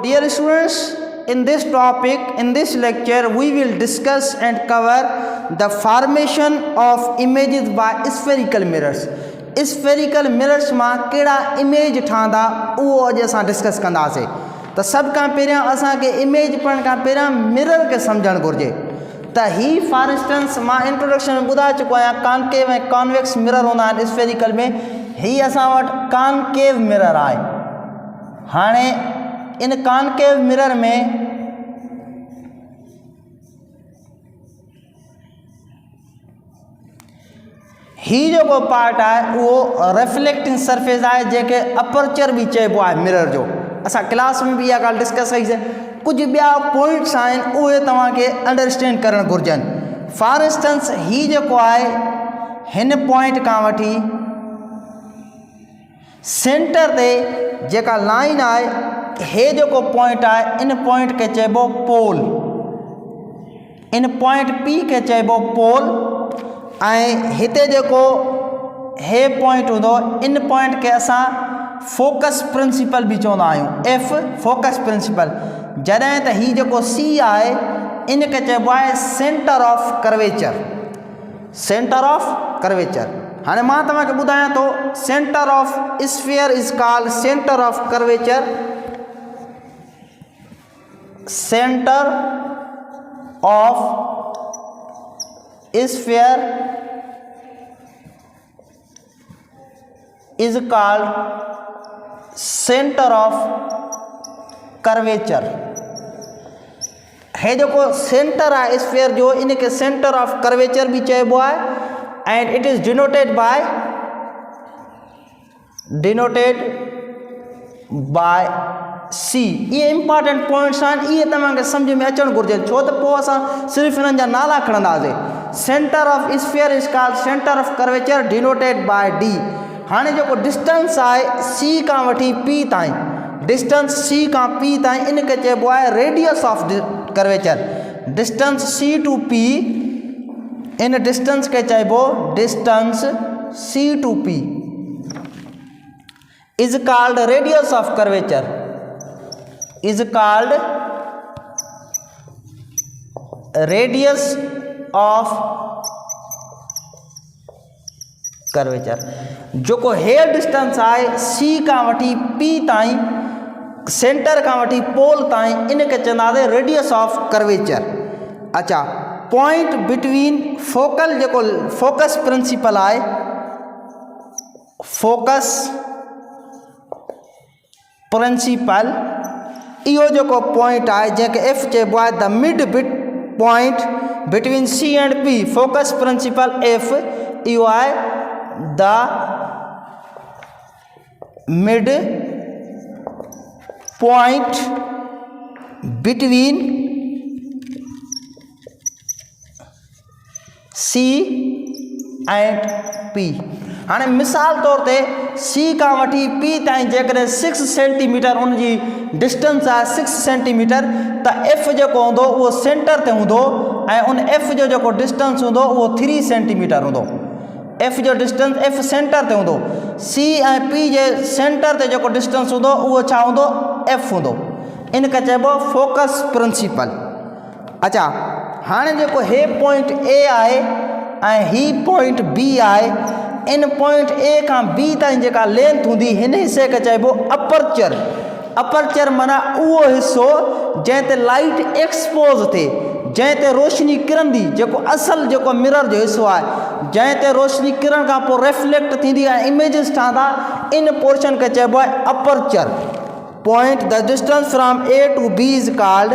dear students, in this topic, in this lecture, we will discuss and cover the formation of images by spherical mirrors. Spherical mirrors मां कहिड़ा image ठहंदा उहो अॼु असां discuss कंदासीं। त सभ खां पहिरियां असांखे इमेज पढ़ण खां पहिरियां मिरर खे सम्झणु घुरिजे। त ही फॉर इंस्टेंस मां इंट्रोडक्शन में ॿुधाए चुको आहियां, कॉनकेव ऐं कॉन्वेक्स मिरर हूंदा आहिनि स्फेरिकल में। ही असां वटि कॉनकेव मिरर आहे। हाणे इन कॉनकेव मिरर में ही जेको पार्ट आहे उहो रिफ्लेक्टिंग सरफेस आहे, जंहिंखे अपर्चर बि चइबो आहे मिरर जो। असां क्लास में बि इहा ॻाल्हि डिस्कस कईसीं। कुझु ॿिया पॉइंट्स आहिनि उहे तव्हांखे अंडरस्टैंड करणु घुरिजनि। फॉर इंस्टेंस ही जेको आहे हिन पॉइंट खां वठी सेंटर ते जेका लाइन आहे, हे जेको पॉइंट आहे इन पॉइंट खे चइबो पोल। इन पॉइंट पी खे चइबो पोल। ऐं हिते जेको हे पॉइंट हूंदो, इन पॉइंट खे असां फोकस प्रिंसिपल बि चवंदा आहियूं, एफ फोकस प्रिंसिपल। जॾहिं त ही जेको सी आहे इन खे चइबो आहे centre of curvature. Centre of curvature. हाणे मां तव्हांखे ॿुधायां थो, centre of sphere is called centre of curvature. Centre of sphere is called center of curvature। है जेको सेंटर आहे स्फीयर जो, इनके सेंटर ऑफ कर्वेचर भी चइबो आहे। And it is denoted by C. ये इंपॉर्टेंट पॉइंट्स आहिनि, इहे तव्हांखे सम्झ में अचणु घुरिजे, छो त पोइ असां सिर्फ़ु हिननि जा नाला खणंदासीं। Centre of sphere is called centre of curvature denoted by D. हाणे जेको डिस्टेंस आहे सी खां वठी पी ताईं, डिस्टेंस सी खां पी ताईं इनखे चइबो आहे radius of curvature. Distance C to P, इन डिस्टेंस खे चइबो distance C to P is called radius of curvature. is called radius of curvature। जेको हेयर डिस्टेंस आहे सी खां वठी पी ताईं, सेंटर खां वठी पोल ताईं, इनखे चवंदासीं रेडियस ऑफ कर्वेचर। अच्छा, पॉइंट बिटवीन फोकल जेको फोकस प्रिंसिपल आहे, फोकस प्रिंसिपल, इहो जेको पॉइंट आहे जंहिंखे एफ चइबो आहे, the mid bit point between C and P, focus principal F, इहो आहे the mid point between C and P. हाणे मिसाल तौर ते सी खां वठी पी ताईं जेकॾहिं 6 सेंटीमीटर उनजी डिस्टेंस आहे, 6 सेंटीमीटर, त एफ जेको हूंदो उहो सेंटर ते हूंदो ऐं उन एफ जो जेको डिस्टेंस हूंदो उहो 3 सेंटीमीटर हूंदो। एफ जो डिस्टेंस, एफ सेंटर ते हूंदो। सी ऐं पी जे सेंटर ते जेको डिस्टेंस हूंदो उहो छा हूंदो, एफ हूंदो। इनखे चइबो फोकस प्रिंसिपल। अच्छा, हाणे जेको हे पॉइंट ए आहे ऐं ही पॉइंट बी आहे, इन पॉइंट ए खां बी ताईं जेका लेंथ हूंदी, हिन हिसे खे चइबो अपर्चर। अपर्चर माना उहो हिसो जंहिं ते लाइट एक्सपोज थिए, जंहिं ते रोशनी किरंदी, जेको असल जेको मिरर जो हिसो आहे, जंहिं ते रोशनी किरण खां पोइ रिफ्लेक्ट थींदी ऐं इमेजिस ठहंदा, इन पोर्शन खे चइबो आहे aperture. Point the distance from A to B is called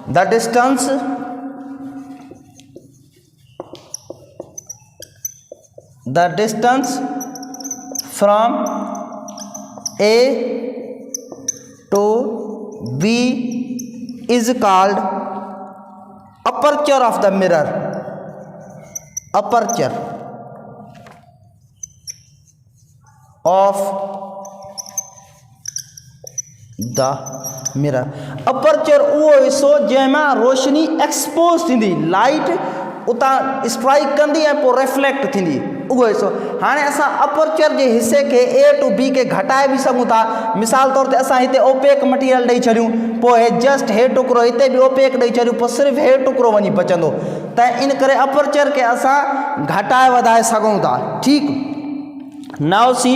the distance from A to B is called aperture of the mirror। Aperture of the mirror। Aperture उहो हिसो जंहिंमां रोशनी एक्सपोज थींदी, लाइट उतां strike कंदी ऐं पोइ रिफ्लेक्ट थींदी। उहो हिसो। हाणे असां अपर्चर जे हिसे खे ए टू बी खे घटाए बि सघूं था। मिसाल तौर ते असां हिते ओपेक मटीरियल ॾेई छॾियूं, पोइ हे जस्ट हे टुकड़ो हिते बि ओपेक ॾेई छॾियूं, पोइ सिर्फ़ु हे टुकड़ो वञी बचंदो। त इन करे अपर्चर खे असां घटाए वधाए सघूं था। ठीकु, now C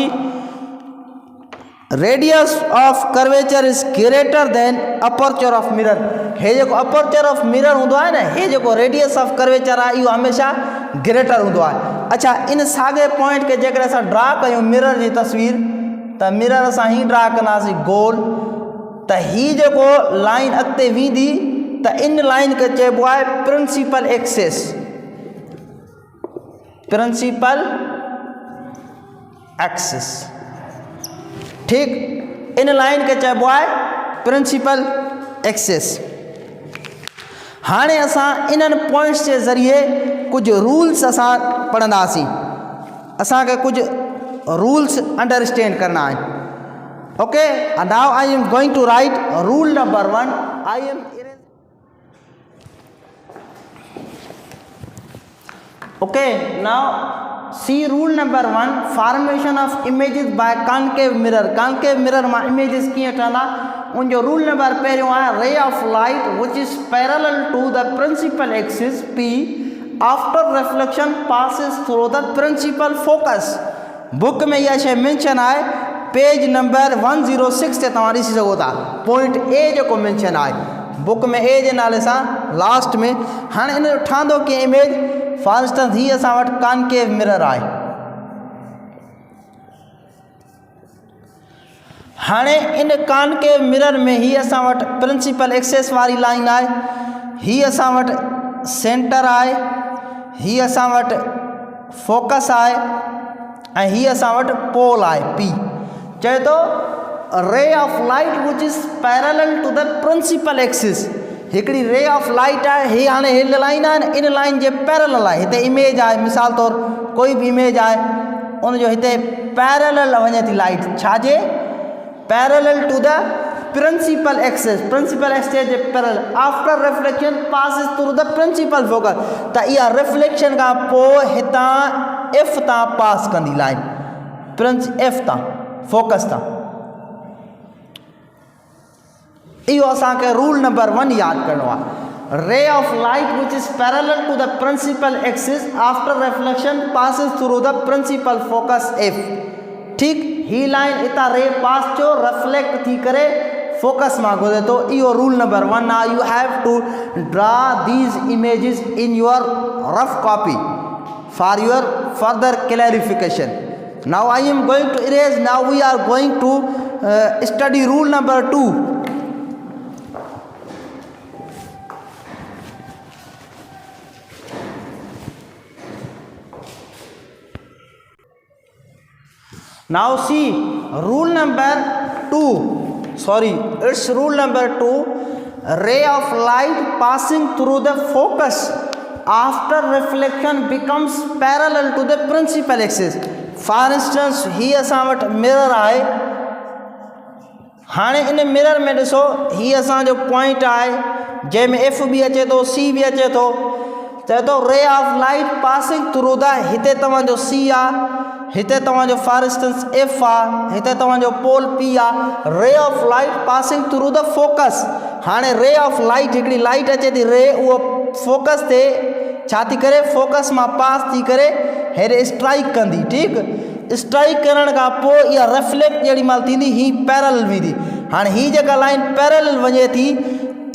radius of curvature is greater than aperture of mirror. हे जेको अपर्चर ऑफ मिरर हूंदो आहे न, हे जेको रेडियस ऑफ कर्वेचर आहे इहो हमेशह ग्रेटर हूंदो आहे। अच्छा, इन साॻे पॉइंट खे जेकर असां ड्रा कयूं मिरर जी तस्वीर, त मिरर असां हीअं ड्रा कंदासीं गोल, त हीअ जेको लाइन अॻिते वेंदी त इन लाइन खे चइबो आहे प्रिंसिपल एक्सिस। प्रिंसिपल एक्सिस, ठीक, इन लाइन खे चइबो आहे प्रिंसिपल एक्सिस। हाणे असां इन्हनि पॉइंट्स जे ज़रिए कुझु रूल्स असां पढ़ंदासीं। असांखे कुझु रूल्स अंडरस्टैंड करना आहिनि। Okay, now I am going to write rule number 1। I am okay, now see rule number 1, formation of images by concave mirror. Concave mirror मां इमेजेस कीअं ठहंदा, उनजो रूल नंबर पहिरियों आहे ray of light which is parallel to the principal axis P after reflection passes through the principal focus. Book में इहा शइ mention आहे, पेज नंबर 106 ते तव्हां ॾिसी सघो था। पॉइंट ए जेको मेंशन आहे बुक में, ए जे नाले सां लास्ट में। हाणे इन जो ठहंदो कीअं इमेज, फॉर इंस्टेंस हीअ असां वटि कॉन्केव मिरर आहे। हाणे इन कॉन्केव मिरर में हीअ असां वटि प्रिंसिपल एक्सिस वारी लाइन आहे, हीअ असां वटि सेंटर आहे, हीअ असां वटि फोकस आहे, ऐं हीअ असां वटि पोल आहे पी। चए थो ray of light which is parallel to the principal axis. हिकिड़ी रे ऑफ लाइट आहे, हीअ हाणे हिन लाइन आहे न, इन लाइन जे पैरेलल आहे। हिते इमेज आहे, मिसाल तौर कोई बि इमेज आहे, उनजो हिते पैरेलल वञे थी लाइट, छाजे parallel to the principal axis. Principal axis जे parallel after reflection passes through the principal focus. त इहा रिफ्लेक्शन खां पोइ हितां एफ तां पास कंदी लाइन, एफ तां फोकस तां। इहो असांखे रूल नंबर 1 यादि करिणो आहे। Ray of light which is parallel to the principal axis after reflection passes through the principal focus F. ठीक, ही लाइन इतां रे पास थियो, रिफ्लेक्ट थी करे फोकस मां गुज़रे थो। इहो रूल नंबर 1 आहे। You have to draw these images in your rough copy for your further clarification. Now I am going to erase. Now we are going to study rule number 2। Now see rule number 2, sorry, it's rule number 2. Ray of light passing through the focus after reflection becomes parallel to the principal axis. For instance, ही असां वटि mirror आहे। हाणे इन mirror में ॾिसो, ही असांजो point आहे जंहिंमें F B अचे थो, सी बि अचे थो। चए थो ray of light passing through the, हिते तव्हांजो सी आहे, हिते तव्हांजो फॉर इंस्टेंस एफ आहे, हिते तव्हांजो पोल पी आहे। Ray of light passing through the focus. हाणे रे ऑफ लाइट, हिकिड़ी लाइट अचे थी रे, उहो फोकस ते छा थी करे, फोकस मां पास थी करे हेॾे स्ट्राइक कंदी। ठीकु, स्ट्राइक करण खां पोइ इहा रिफ्लेक्ट जेॾी महिल थींदी, ही पैरेलल वेंदी। हाणे ही जेका लाइन पैरेलल वञे थी,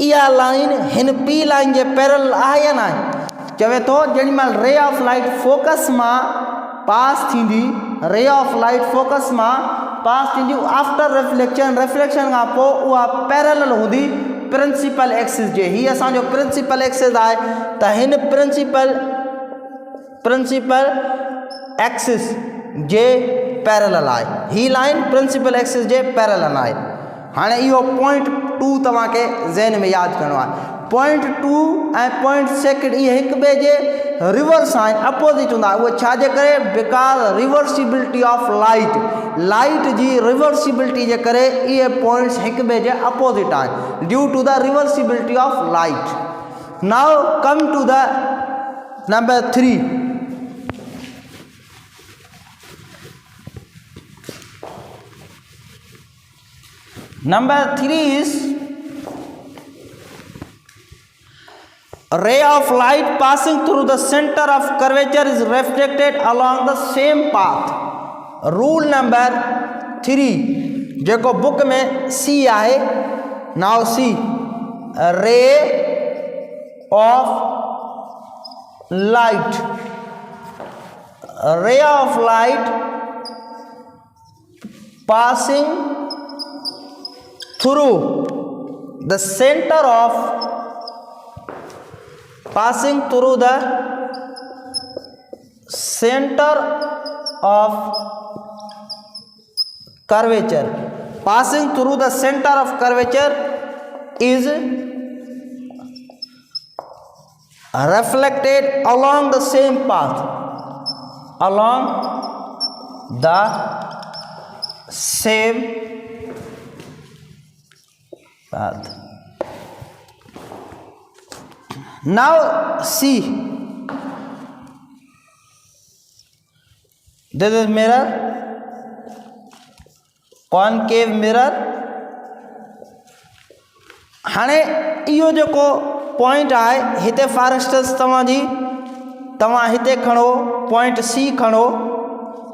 इहा लाइन हिन पी लाइन जे पैरेलल आहे या न आहे। चवे थो जेॾी महिल रे ऑफ लाइट फोकस मां पास थींदी, रे ऑफ लाइट फोकस मां पास थींदी आफ्टर रिफ्लेक्शन, रिफ्लेक्शन खां पोइ उहा पैरेलल हूंदी प्रिंसिपल एक्सिस जे। ही असांजो प्रिंसिपल एक्सिस आहे, त हिन प्रिंसिपल एक्सिस जे पैरेलल आहे। ही लाइन प्रिंसिपल एक्सिस जे पैरेलल आहे। हाणे इहो पॉइंट 2 तव्हांखे ज़हन में यादि करिणो आहे। पॉइंट 2 ऐं पॉइंट सेकेंड इहे हिक ॿिए जे रिवर्स आहिनि, अपोज़िट हूंदा। उहो छाजे करे, बिकॉज़ रिवर्सिबिलिटी ऑफ लाइट जी रिवर्सिबिलिटी जे करे इहे पॉइंट्स हिक ॿिए जे अपोज़िट आहिनि, due to the reversibility of light. Now come to the number 3। Number 3 is a ray of light passing through the center of curvature is reflected along the same path. Rule number 3 जेको book में C आहे. Now C, a ray of light, a ray of light passing through the center of curvature, passing through the center of curvature is reflected along the same path, Now see, this is mirror, concave mirror. हाणे इहो जेको point आहे हिते for instance तव्हां हिते खणो point सी खणो,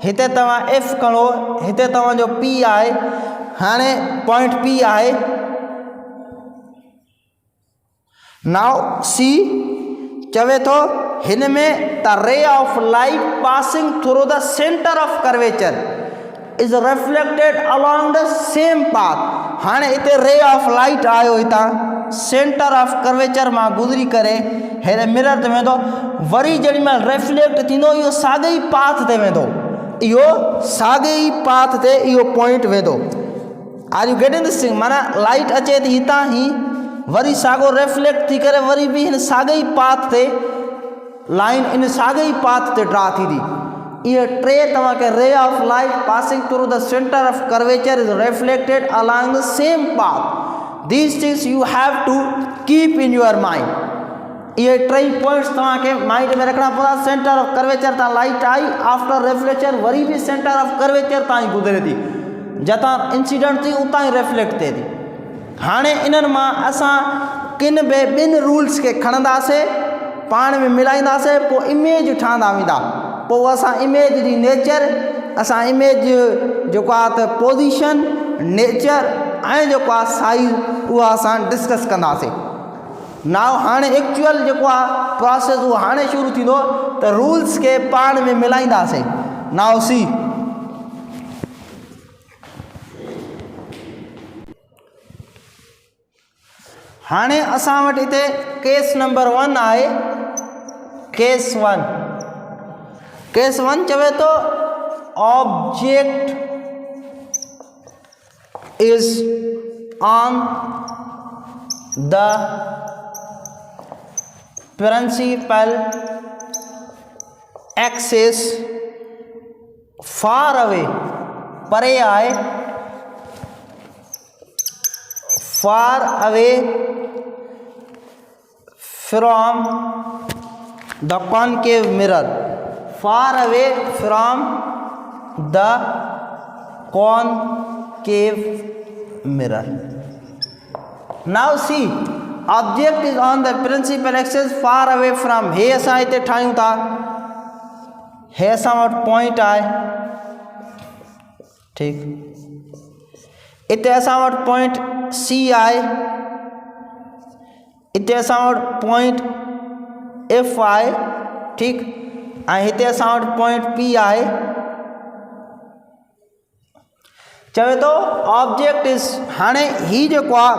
हिते तव्हां एफ खणो, हिते तव्हांजो पी आहे. हाणे पॉइंट पी आहे. नाउ सी चवे थो हिन में द रे of light passing through the centre of curvature is reflected along the same path. हाणे हिते रे ऑफ लाइट आयो हितां सेंटर ऑफ कर्वेचर मां गुज़री करे हिन मिरर ते वेंदो, वरी जेॾी महिल रिफ्लेक्ट थींदो इहो साॻे ई पाथ ते वेंदो, इहो साॻे ई पाथ ते इहो पॉइंट वेंदो. Are you getting this thing? माना लाइट अचे थी हितां ई, वरी साॻो रिफ्लेक्ट थी करे वरी बि हिन साॻे ई पाथ ते लाइन इन साॻे ई पाथ ते ड्रा थींदी. ये टे तव्हांखे ray of light passing through the centre of curvature is reflected along the same path. These things you have to keep in your mind. ये टई पॉइंट्स तव्हांखे माइंड में रखना पवंदा. सेंटर ऑफ कर्वेचर तां लाइट आई, आफ्टर रिफ्लेक्शन वरी भी सेंटर ऑफ कर्वेचर तां ई गुज़रे थी, जतां इंसिडेंट थी उतां ई रिफ्लेक्ट थिए थी. हाणे इन्हनि मां असां किन बि ॿिनि रूल्स खे खणंदासीं, पाण में मिलाईंदासीं, पोइ इमेज ठहंदा वेंदा. पोइ असां इमेज जी नेचर, असां इमेज जेको आहे त पोज़ीशन, नेचर ऐं जेको आहे साइज़ उहा असां डिस्कस कंदासीं. नाउ हाणे एक्चुअल जेको आहे प्रोसेस उहो हाणे शुरू थींदो, त रूल्स खे पाण में मिलाईंदासीं. नाउ सी, हाणे असां वटि हिते केस नंबर 1 आहे. केस 1 चवे थो object is on the principal axis far away, परे आहे, far away from the concave mirror, far away from the concave mirror. Now see, object is on the principal axis far away from. हे असां हिते ठाहियूं था, हे असां वटि point आहे, ठीकु. हिते असां वटि पॉइंट सी आहे, हिते असां वटि पॉइंट एफ आहे, ठीकु. ऐं हिते असां वटि पॉइंट पी आहे. चवे थो ऑब्जेक्ट इज़, हाणे ही जेको आहे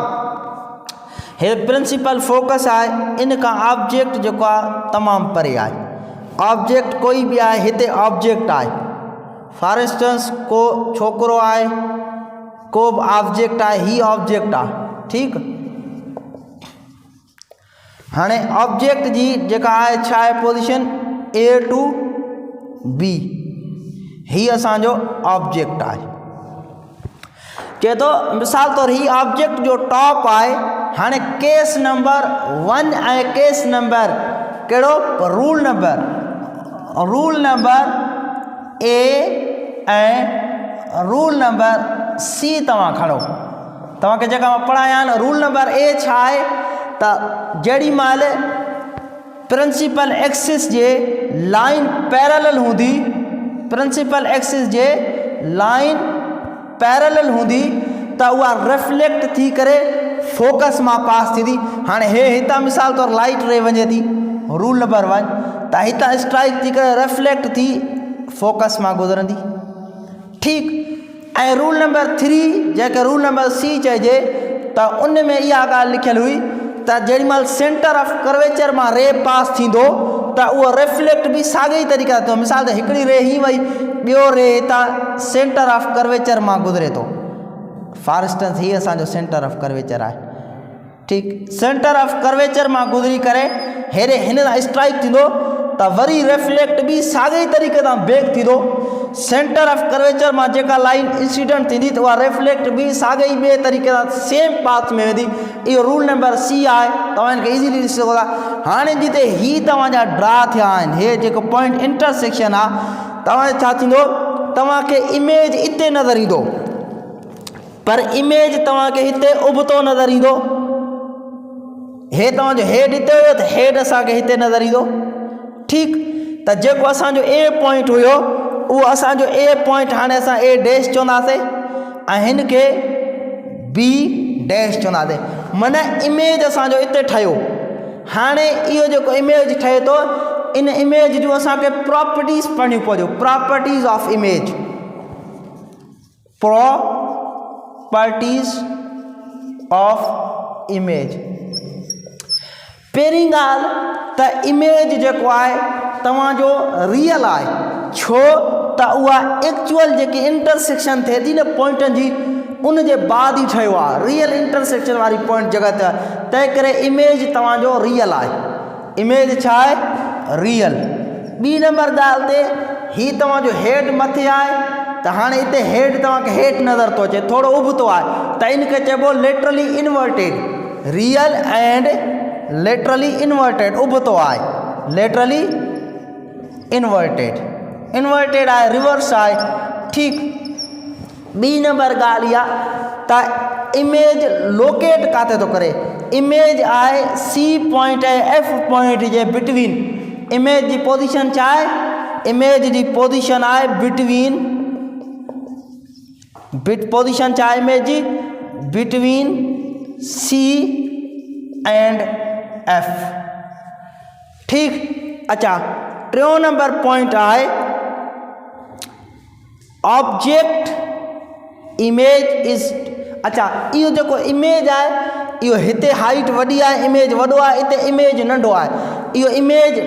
हे प्रिंसिपल फोकस आहे, इन खां ऑब्जेक्ट जेको आहे तमामु परे आहे. ऑब्जेक्ट कोई बि आहे, हिते ऑब्जेक्ट आहे. फॉर इंस्टेंस को छोकिरो आहे, को बि ऑब्जेक्ट आहे, ही ऑब्जेक्ट आहे, ठीकु. हाणे ऑब्जेक्ट जी जेका आहे छा आहे पोजीशन A to B, ही असांजो ऑब्जेक्ट आहे. चए थो मिसाल तौर ही ऑब्जेक्ट जो टॉप आहे. हाणे केस नंबर 1 ऐं केस नंबर कहिड़ो, रूल नंबर A ऐं रूल नंबर C तव्हां खणो. तव्हांखे जेका मां पढ़ाया आहिनि। रूल नंबर ए छा आहे त जेॾी महिल प्रिंसिपल एक्सिस जे लाइन पैरेलल हूंदी, प्रिंसिपल एक्सिस जे लाइन पैरेलल हूंदी त उहा रिफ्लेक्ट थी करे फोकस मां पास थींदी। हाणे हे हितां मिसाल तौरु लाइट रे वञे थी, रूल नंबर 1 त हितां स्ट्राइक थी करे रिफ्लेक्ट थी फोकस मां गुज़रंदी। ठीकु। ऐं रूल नंबर 3 जंहिंखे रूल नंबर सी चइजे त उन में इहा ॻाल्हि लिखियलु हुई त जेॾी महिल सेंटर ऑफ कर्वेचर मां रे पास थींदो त उहो रिफ्लेक्ट बि साॻे ई तरीक़े सां थींदो। मिसाल त हिकिड़ी रे ही वई, ॿियो रे हितां सेंटर ऑफ कर्वेचर मां गुज़रे थो। फॉर इंस्टेंस हीअ असांजो सेंटर ऑफ कर्वेचर आहे। ठीकु। सेंटर ऑफ कर्वेचर मां गुज़री करे हेॾे हिन सां स्ट्राइक थींदो त वरी रिफ्लेक्ट बि साॻे ई तरीक़े सां बैक थींदो। सेंटर ऑफ कर्वेचर मां जेका लाइन इंसिडेंट थींदी त उहा रिफ्लेक्ट बि साॻे ई ॿिए तरीक़े सां सेम पाथ में वेंदी। इहो रूल नंबर सी आहे, तव्हां हिनखे इज़ीली ॾिसी सघो था। हाणे जिते ही तव्हांजा ड्रा थिया आहिनि, हे जेको पॉइंट इंटरसेक्शन आहे, तव्हांजो छा थींदो, तव्हांखे इमेज हिते नज़र ईंदो, पर इमेज तव्हांखे हिते उबतो नज़र ईंदो। हे तव्हांजो हेड हिते हुयो त हेड असांखे हिते नज़र ईंदो। ठीकु। त जेको असांजो ए पॉइंट हुयो उहो असांजो ए पॉइंट हाणे असां ए डैश चवंदासीं ऐं हिन खे बी डैश चवंदासीं। माना इमेज असांजो हिते ठहियो। हाणे इहो जेको इमेज ठहे थो, इन इमेज जूं असांखे प्रॉपर्टीज़ पढ़णियूं पवंदियूं। Properties of image, properties of image. पहिरीं ॻाल्हि त इमेज जेको आहे तव्हांजो रियल आहे, छो त उहा एक्चुअल जेकी इंटरसेक्शन थिए थी न पॉइंटनि जी, उन जे बाद ई ठहियो आहे। रियल इंटरसेक्शन वारी पॉइंट जॻह ते आहे, तंहिं करे इमेज तव्हांजो रियल आहे। इमेज छा आहे, रियल। ॿी नंबर ॻाल्हि ते हीअ तव्हांजो हेड मथे आहे त हाणे हिते हेड तव्हांखे हेठि नज़र थो अचे, थोरो उबतो आहे, त इनखे चइबो laterally inverted. Real and laterally inverted, उबतो आहे, लेटरली इनवर्टेड, इनवर्टेड आहे, रिवर्स आहे। ठीकु। ॿी नंबर ॻाल्हि इहा त इमेज लोकेट किथे थो करे। इमेज आहे सी पॉइंट ऐं एफ पॉइंट जे बिटवीन। इमेज जी पोजीशन छा आहे, इमेज जी पोजीशन आहे बिटवीन, पोजीशन छा आहे इमेज जी, बिटवीन सी एंड एफ। ठीकु। अच्छा, टियों नंबर पॉइंट आहे ऑब्जेक्ट इमेज इज़। अच्छा, इहो जेको इमेज आहे इहो हिते हाइट वॾी आहे, इमेज वॾो आहे, हिते इमेज नंढो आहे। इहो image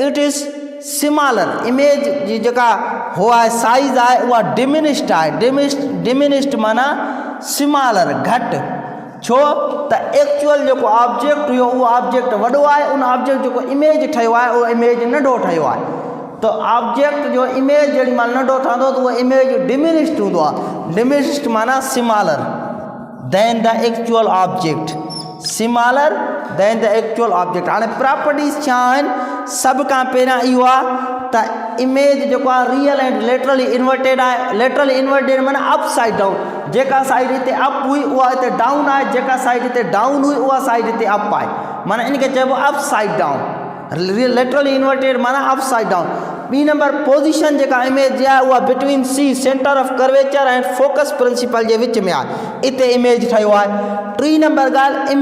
it is smaller. Image जी जेका हो आहे साइज़ आहे उहा डिमिनिश्ड आहे। डिमिनिश्ड माना स्मॉलर, घटि। छो त एक्चुअल जेको ऑब्जेक्ट हुयो उहो ऑब्जेक्ट वॾो आहे, उन ऑब्जेक्ट जेको इमेज ठहियो आहे उहो इमेज नंढो ठहियो आहे। त ऑब्जेक्ट जो इमेज जेॾी महिल नंढो ठहंदो त उहो इमेज डिमिनिश्ड हूंदो आहे। डिमिनिश्ड माना smaller than the actual object, smaller than the actual object. हाणे प्रॉपर्टीज़ छा आहिनि, सभ खां पहिरियां इहो आहे त इमेज जेको आहे रियल एंड लेटरली इन्वर्टेड आहे। लेटरली इन्वर्टेड माना अप साइड डाउन, जेका साइड हिते अप हुई उहा हिते डाउन आहे, जेका साइड हिते डाउन हुई उहा साइड हिते अप आहे, माना इनखे चइबो upside down. Laterally inverted माना अप साइड डाउन। ॿी नंबर पोजीशन जेका इमेज जी आहे उहा between C centre of curvature ऐं फोकस प्रिंसिपल जे विच में आहे, हिते इमेज ठहियो आहे। टी नंबर ॻाल्हि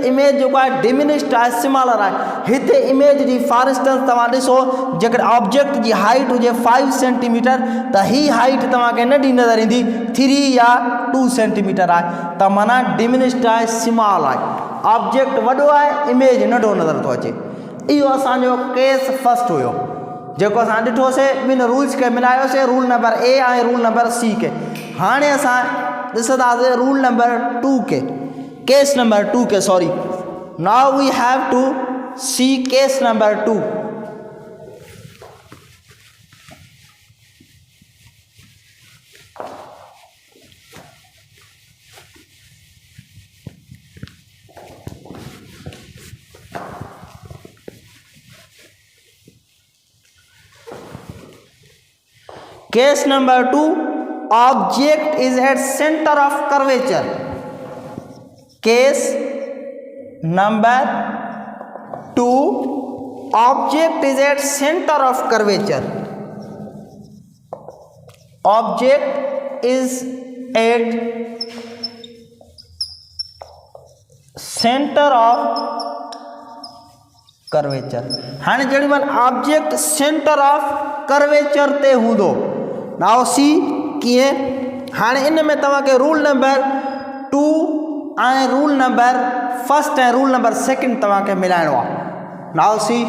इमेज जेको आहे डिमिनिश्ड आहे, स्मॉलर आहे। हिते इमेज जी फॉर इंस्टेंस तव्हां ॾिसो, जेकर ऑब्जेक्ट जी हाइट हुजे 5 सेंटीमीटर त ही हाइट तव्हांखे नंढी नज़र ईंदी, 3 या 2 सेंटीमीटर आहे, त माना डिमिनिश्ड आहे, स्मॉल आहे। ऑब्जेक्ट वॾो आहे, इमेज नंढो नज़र थो अचे। इहो असांजो केस फर्स्ट हुयो जेको असां ॾिठोसीं, ॿिनि रूल्स खे मिलायोसीं, रूल नंबर ए ऐं रूल नंबर सी खे। हाणे असां ॾिसंदासीं रूल नंबर 2 खे, केस नंबर 2 खे, sorry. Now we have to see case number 2। Case number 2, object is at center of curvature. Case number 2, object is at centre of curvature. Object is at centre of curvature. हाँ जड़ी मन object centre of curvature ते हूंदो। Now see किए हाँ इन में तव्हां के रूल नंबर 2 ऐं रूल नंबर 1 ऐं रूल नंबर 2 तव्हां के मिलाइणो आहे। Now see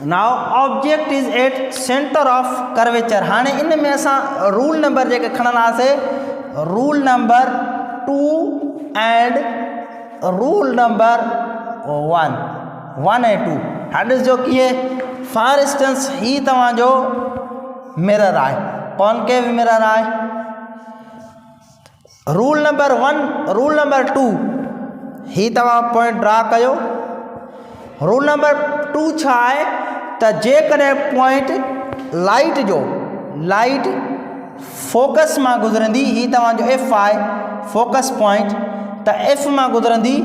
now object is at centre of curvature. हाँ इन में असां रूल नंबर जेके खणंदासीं, rule number 2 and rule number 1 ऐं 2। हाँ ॾिसजो कीअं, फॉर इंस्टेंस ही तव्हांजो मिरर आहे, कॉनकेव मिरर आहे। रूल नंबर 1 रूल नंबर 2 ही तव्हां पॉइंट ड्रा कयो। रूल नंबर 2 छा आहे त जेकॾहिं पॉइंट लाइट फोकस मां गुज़रंदी, ही तव्हांजो एफ आहे फोकस पॉइंट, त एफ मां गुज़रंदी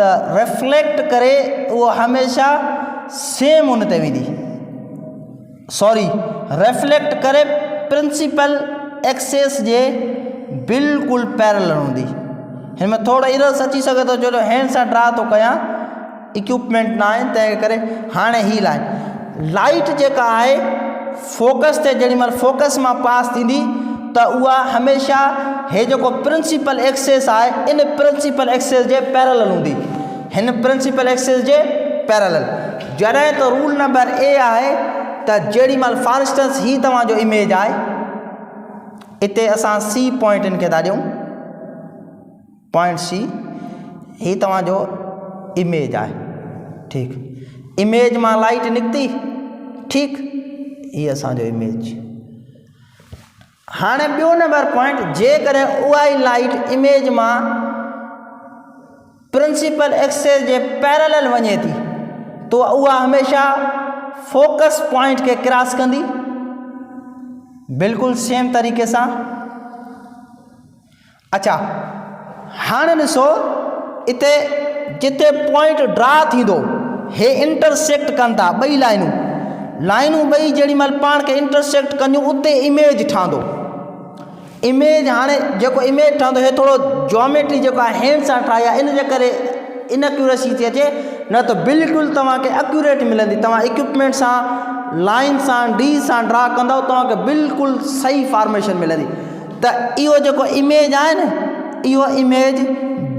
त रिफ्लेक्ट करे उहो हमेशह सेम उन ते वेंदी, सॉरी रिफ्लेक्ट करे प्रिंसिपल एक्सेस जे बिल्कुलु पैरेलल हूंदी। हिन में थोरो एरर्स अची सघे थो, छो जो हैंड सां ड्रा थो कयां, इक्विपमेंट न आहे, तंहिं करे हाणे ही लाइट जेका आहे फोकस ते जेॾी महिल फोकस मां पास थींदी त उहा हमेशह हे जेको प्रिंसिपल एक्सेस आहे इन प्रिंसिपल एक्सेस जे पैरेलल हूंदी, हिन प्रिंसिपल एक्सेस जे पैरेलल। जॾहिं त रूल नंबर ए आहे त जेॾी महिल फॉर इंस्टेंस ही तव्हांजो इमेज आहे, इते असां सी पॉइंट इन खे था ॾियूं, पॉइंट सी, ही तव्हांजो इमेज आहे, ठीकु। इमेज मां लाइट निकिती, ठीकु, ही असांजो इमेज। हाणे ॿियो नंबर पॉइंट, जेकॾहिं उहा ई लाइट इमेज मां प्रिंसिपल एक्सेस जे पैरेलल वञे थी तो उहा हमेशह फोकस पॉइंट के क्रॉस कंदी, बिल्कुलु सेम तरीक़े सां। अच्छा हाणे ॾिसो इते जिते पॉइंट ड्रा थींदो, हे इंटरसेक्ट कनि था ॿई लाइनूं ॿई जेॾी महिल पाण खे इंटरसेक्ट कंदियूं उते इमेज ठहंदो। इमेज हाणे जेको इमेज ठहंदो, हे थोरो ज्योमेट्री जेको आहे हैंड सां ठाही आहे, इन जे करे इनएक्यूरेसी थी अचे, न त बिल्कुलु तव्हांखे एक्यूरेट मिलंदी। तव्हां इक्विपमेंट सां लाइन सां डी सां ड्रा कंदव, तव्हांखे बिल्कुलु सही फॉर्मेशन मिलंदी। त इहो जेको इमेज आहे न, इहो इमेज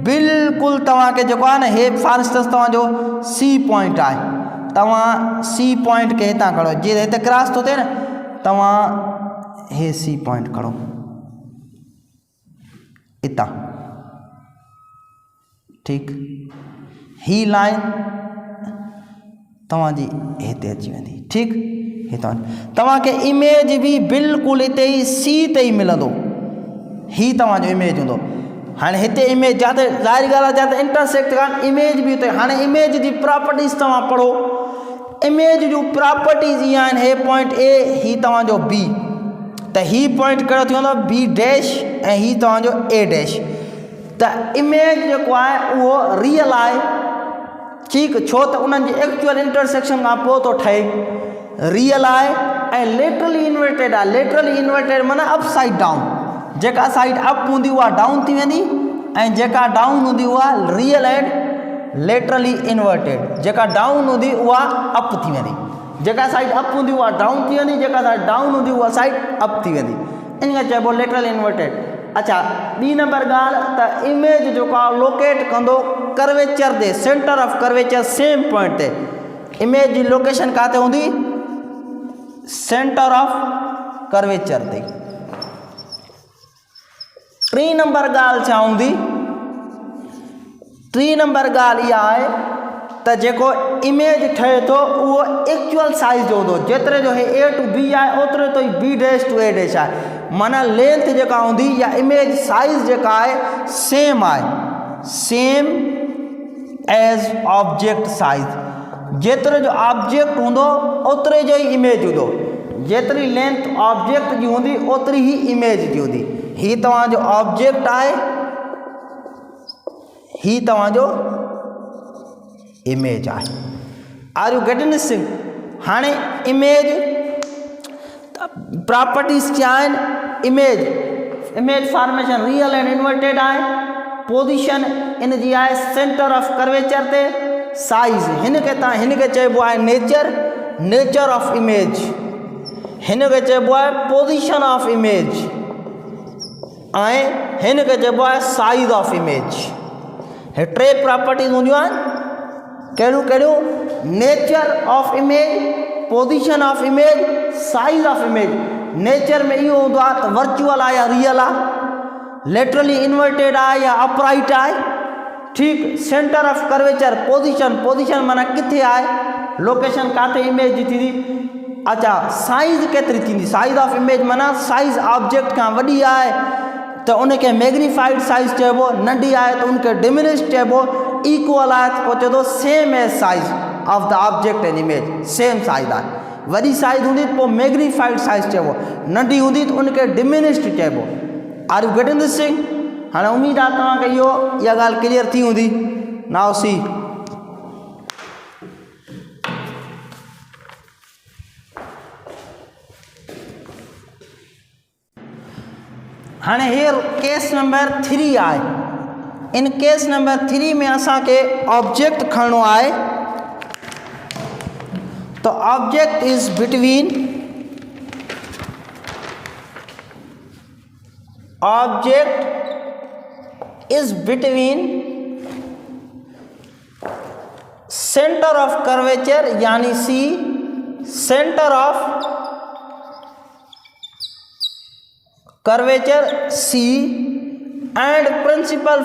बिल्कुलु तव्हांखे जेको आहे न, हे फॉर इंस्टेंस तव्हांजो सी पॉइंट आहे, तव्हां सी पॉइंट खे हितां खणो, जीअं हिते क्रॉस थो थिए न, तव्हां हे सी पॉइंट खणो हितां, ठीकु। ही लाइन तव्हांजी हिते अची वेंदी, ठीकु। हितां तव्हांखे इमेज बि बिल्कुलु हिते ई सी ते ई मिलंदो, ही तव्हांजो इमेज हूंदो। हाणे हिते इमेज जिते ज़ाहिर ॻाल्हि आहे, जिते इंटरसेक्ट कान इमेज बि हुते। हाणे इमेज जी प्रॉपर्टीज़ तव्हां पढ़ो, इमेज जूं प्रॉपर्टीज़ इहे आहिनि, हे पॉइंट ए, ही तव्हांजो बी, त ही पॉइंट कहिड़ो थी वेंदो बी डैश, ऐं ही तव्हांजो ए डैश। त इमेज जेको आहे उहो रियल आहे, ठीकु, छो त उन्हनि जी एक्चुअल इंटरसेक्शन खां पोइ थो ठहे, रियल आहे। ऐं लेटरली इन्वर्टेड आहे, लेटरली इन्वर्टेड माना अपसाइड डाउन, जेका साइड अप हूंदी उहा डाउन थी वेंदी, ऐं जेका डाउन हूंदी उहा रियल एंड लेटरली इन्वर्टेड, जेका डाउन हूंदी उहा अप थी वेंदी, जेका साइड अप हूंदी उहा डाउन थी वेंदी, जेका साइड डाउन हूंदी उहा साइड अप थी वेंदी, इन चइबो लेटरल इन्वर्टेड। अच्छा ॿी नंबर ॻाल्हि त इमेज जेको आहे लोकेट कंदो कर्वेचर ते, centre of curvature same point ते। इमेज जी लोकेशन किथे हूंदी, सेंटर ऑफ कर्वेचर ते। टी नंबर ॻाल्हि छा हूंदी, टी नंबर ॻाल्हि इहा आहे त जेको इमेज ठहे थो उहो एक्चुअल साइज़ जो हूंदो, जेतिरे जो हे ए टू बी आहे ओतिरे तो ई B dash to A dash आहे, माना लेंथ जेका हूंदी या इमेज साइज़ जेका आहे सेम आहे, सेम एज ऑब्जेक्ट साइज़। जेतिरे जो ऑब्जेक्ट हूंदो ओतिरे जो ई इमेज हूंदो, जेतिरी लेंथ ऑब्जेक्ट जी हूंदी ओतिरी ई इमेज जी हूंदी। ही तव्हांजो ऑब्जेक्ट आहे, ही तव्हांजो इमेज आहे। Are you getting this thing? हाणे इमेज प्रॉपर्टीज़ क्या आहिनि? Image formation real and inverted आहे, पोजीशन इन जी आहे सेंटर ऑफ कर्वेचर ते, साइज़ हिनखे चइबो आहे नेचर ऑफ इमेज, हिनखे चइबो आहे पोजीशन ऑफ इमेज, ऐं हिनखे चइबो आहे साइज़ ऑफ इमेज। हे टे प्रॉपर्टीज़ हूंदियूं आहिनि। कहिड़ियूं? Nature of image, position of image, size of image. Nature में इहो हूंदो आहे त वर्चुअल आहे या रियल आहे, लेटरली इन्वर्टेड आहे या अपराइट आहे, ठीक। सेंटर ऑफ कर्वेचर, पोजीशन माना किथे आहे, लोकेशन काथे इमेज जी थींदी। अच्छा, साइज़ केतिरी थींदी? साइज़ ऑफ इमेज माना साइज़ ऑब्जेक्ट खां वॾी आहे त उनखे मैग्नीफाइड साइज़ चइबो, नंढी आहे त उनखे डिमिनिश चइबो, इक्वल आहे त पोइ चए थो same as size of the object and image, same size आहे। वॾी साइज़ हूंदी त पोइ मैग्नीफाइड साइज़ चइबो, नंढी हूंदी त उनखे डिमिनिश्ड चइबो। Are you getting this thing? हाणे उम्मीद आहे तव्हांखे इहा ॻाल्हि क्लियर थी हूंदी। नाउ सी, हाणे हीअर केस नंबर 3 आहे। इन केस नंबर 3 में असांखे ऑब्जेक्ट खणणो आहे, तो object is between centre of curvature यानी C, centre of curvature C and principal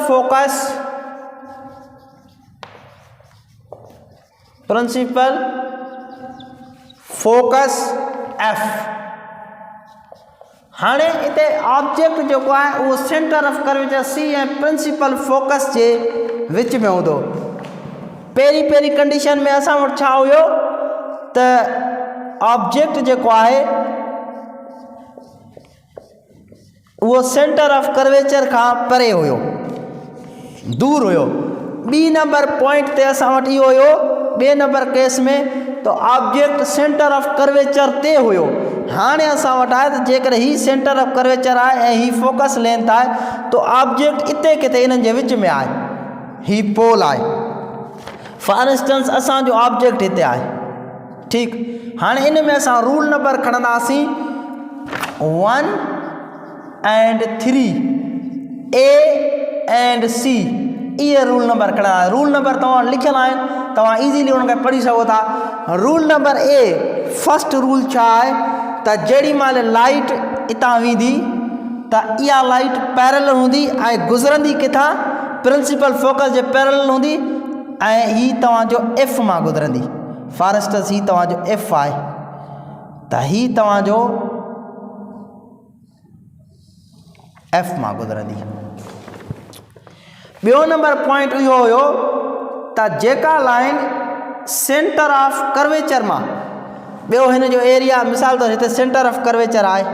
focus F। हाणे इते ऑब्जेक्ट जेको आहे उहो सेंटर ऑफ कर्वेचर C ऐं प्रिंसिपल फोकस जे विच में हूंदो। पहिरीं कंडीशन में असां वटि छा हुयो त ऑब्जेक्ट जेको आहे उहो सेंटर ऑफ कर्वेचर खां परे हुयो, दूर हुयो। ॿी नंबर पॉइंट ते असां वटि इहो हुयो, ॿिए नंबर केस में तो ऑब्जेक्ट सेंटर ऑफ कर्वेचर ते हुयो। हाणे असां वटि आहे त जेकर ही सेंटर ऑफ कर्वेचर आहे ऐं ही फोकस लेंथ आहे तो ऑब्जेक्ट इते किथे इन्हनि जे विच में आहे, ही पोल आहे। फॉर इंस्टेंस असांजो ऑब्जेक्ट हिते आहे, ठीकु। हाणे इन में असां रूल नंबर खणंदासीं 1 and 3, A and C, ये रूल नंबर खड़ा है। रूल नंबर तव्हां लिखियल आहिनि, तव्हां इजीली उनखे पढ़ी सघो था। Rule number A, first rule छा आहे त जेॾी महिल लाइट इतां वेंदी त इहा लाइट पैरेलल हूंदी ऐं गुज़रंदी किथां? प्रिंसिपल फोकस जे पैरेलल हूंदी ऐं ही तव्हांजो F मां गुज़रंदी। फॉर इंस्टेंस ही तव्हांजो F आहे त ही तव्हांजो F मां गुज़रंदी। ॿियो नंबर पॉइंट इहो हुयो त जेका लाइन सेंटर ऑफ कर्वेचर मां, ॿियो हिन जो एरिया, मिसाल तौर हिते सेंटर ऑफ कर्वेचर आहे,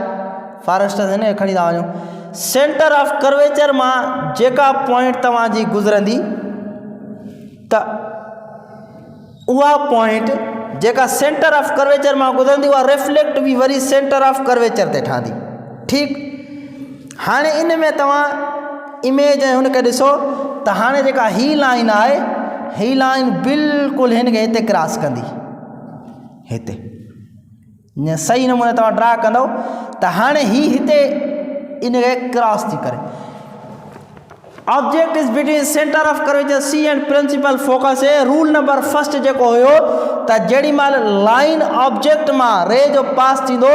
फॉर इंस्टेंस हिन खणी था वञूं, सेंटर ऑफ कर्वेचर मां जेका पॉइंट तव्हांजी गुज़रंदी त उहा पॉइंट जेका सेंटर ऑफ कर्वेचर मां गुज़रंदी उहा reflect be worry centre of curvature ते ठहंदी, ठीकु। हाणे इन में तव्हां इमेज ऐं हुनखे ॾिसो त हाणे जेका ही लाइन आहे, ही लाइन बिल्कुलु हिनखे हिते क्रॉस कंदी, हिते ईअं सही नमूने तव्हां ड्रा कंदव त हाणे ही हिते इनखे क्रॉस थी करे। Object is between centre of curvature C and principal focus है। रूल नंबर फर्स्ट जेको हुयो त जेॾी महिल लाइन ऑब्जेक्ट मां रे जो पास थींदो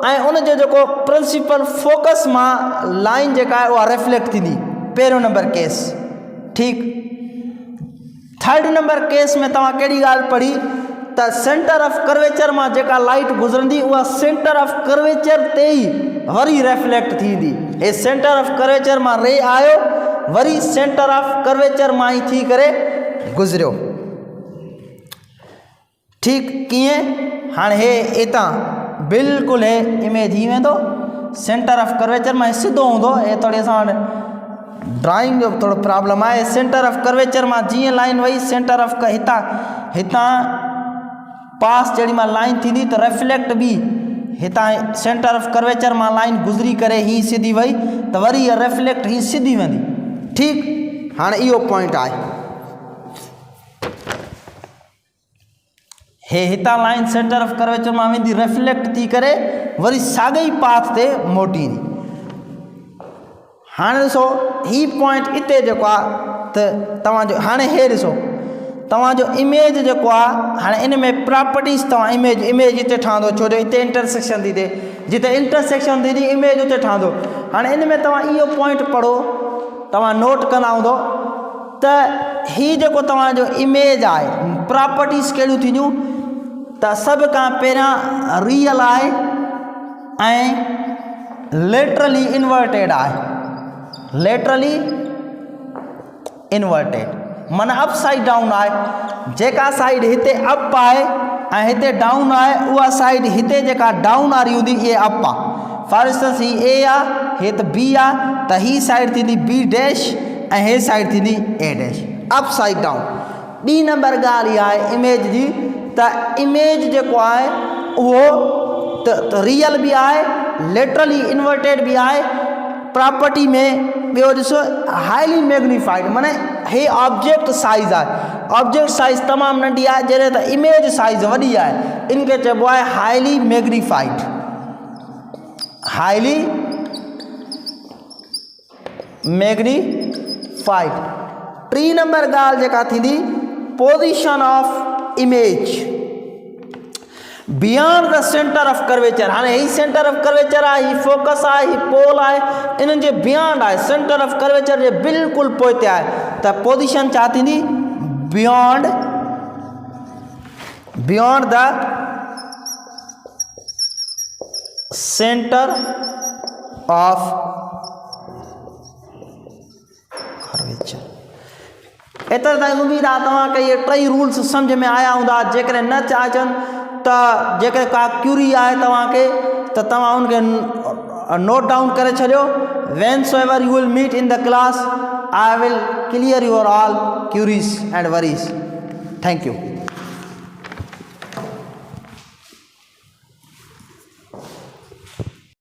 ऐं उनजो जेको प्रिंसिपल फोकस मां लाइन जेका आहे उहा रिफ्लेक्ट थींदी, पहिरियों नंबर केस, ठीकु। थर्ड नंबर केस में तव्हां कहिड़ी ॻाल्हि पढ़ी त सेंटर ऑफ कर्वेचर मां जेका लाइट गुज़रंदी उहा सेंटर ऑफ कर्वेचर ते ई वरी रिफ्लेक्ट थींदी। हे सेंटर ऑफ कर्वेचर मां रे आयो, वरी सेंटर ऑफ कर्वेचर मां ई थी करे गुज़रियो, ठीकु। कीअं? हाणे हे इतां बिल्कुलु हे इमेज थी वेंदो सेंटर ऑफ कर्वेचर में सीधो हूंदो। ये थोड़ी असां ड्राइंग जो थोड़ो प्रॉब्लम है। सेंटर ऑफ कर्वेचर में जी लाइन वही सेंटर ऑफ हितां हितां पास जड़ी मां लाइन थी तो रिफ्लेक्ट भी हितां सेंटर ऑफ कर्वेचर में लाइन गुजरी करे ही सीधी वही तो वरी रिफ्लेक्ट ही सीधी वेंदी। ठीक, हाँ इहो पॉइंट है। हे हितां लाइन सेंटर ऑफ कर्वेचर में वेंदी रिफ्लेक्ट थी करे वरी साॻे पाथ ते मोटी ईंदी। हाँ ॾिसो ही पॉइंट इते जेको आहे त तव्हांजो हाणे हे ॾिसो तव्हांजो इमेज जेको आहे हाणे इन में प्रॉपर्टीज़ तव्हां इमेज हिते ठहंदो छो जो हिते इंटरसेक्शन थी थिए जिते इंटरसेक्शन थींदी इमेज हुते ठहंदो। हाणे इन में तव्हां इहो पॉइंट पढ़ो तव्हां नोट कंदा हूंदो त ही जेको तव्हांजो इमेज आहे प्रॉपर्टीज़ कहिड़ियूं थींदियूं त सभ खां पहिरियां रियल आहे ऐं लेटरली इन्वर्टेड आहे। लेटरली इन्वर्टेड माना अप साइड डाउन आहे। जेका साइड हिते अप आहे ऐं हिते डाउन आहे उहा साइड हिते जेका डाउन वारी हूंदी इहे अप आहे। फॉर इंस्टेंस ही ए आहे हे त बी आहे त ही साइड थींदी बी डैश ऐं हे साइड थींदी ए डैश अप साइड डाउन। ॿी नंबर ॻाल्हि इहा आहे इमेज जी त इमेज जेको आहे उहो त रियल बि आहे लेटरली इन्वर्टेड बि आहे। प्रॉपर्टी में ॿियो ॾिसो हाईली मैग्नीफाइड माना हे ऑब्जेक्ट साइज़ आहे। ऑब्जेक्ट साइज़ तमामु नंढी आहे जॾहिं त इमेज साइज़ वॾी आहे इनखे चइबो आहे highly magnified. Highly magnified. T number ॻाल्हि जेका थींदी position of image beyond the centre of curvature. हाँ ही सेंटर ऑफ कर्वेचर है ही फोकस है ही पोल है इन जे बियॉन्ड है सेंटर ऑफ कर्वेचर जे बिल्कुल पोइते है तो पोजीशन छा थींदी beyond the centre of curvature. एतर ताईं उम्मीद आहे तव्हांखे ये टई रूल्स समझ में आया हूंदा। जेकॾहिं न अचनि त जेके का क्यूरी आहे तव्हांखे त तव्हां उनखे नोट डाउन करे छॾियो। whensoever you will meet in the class I will clear your all queries and worries. Thank you.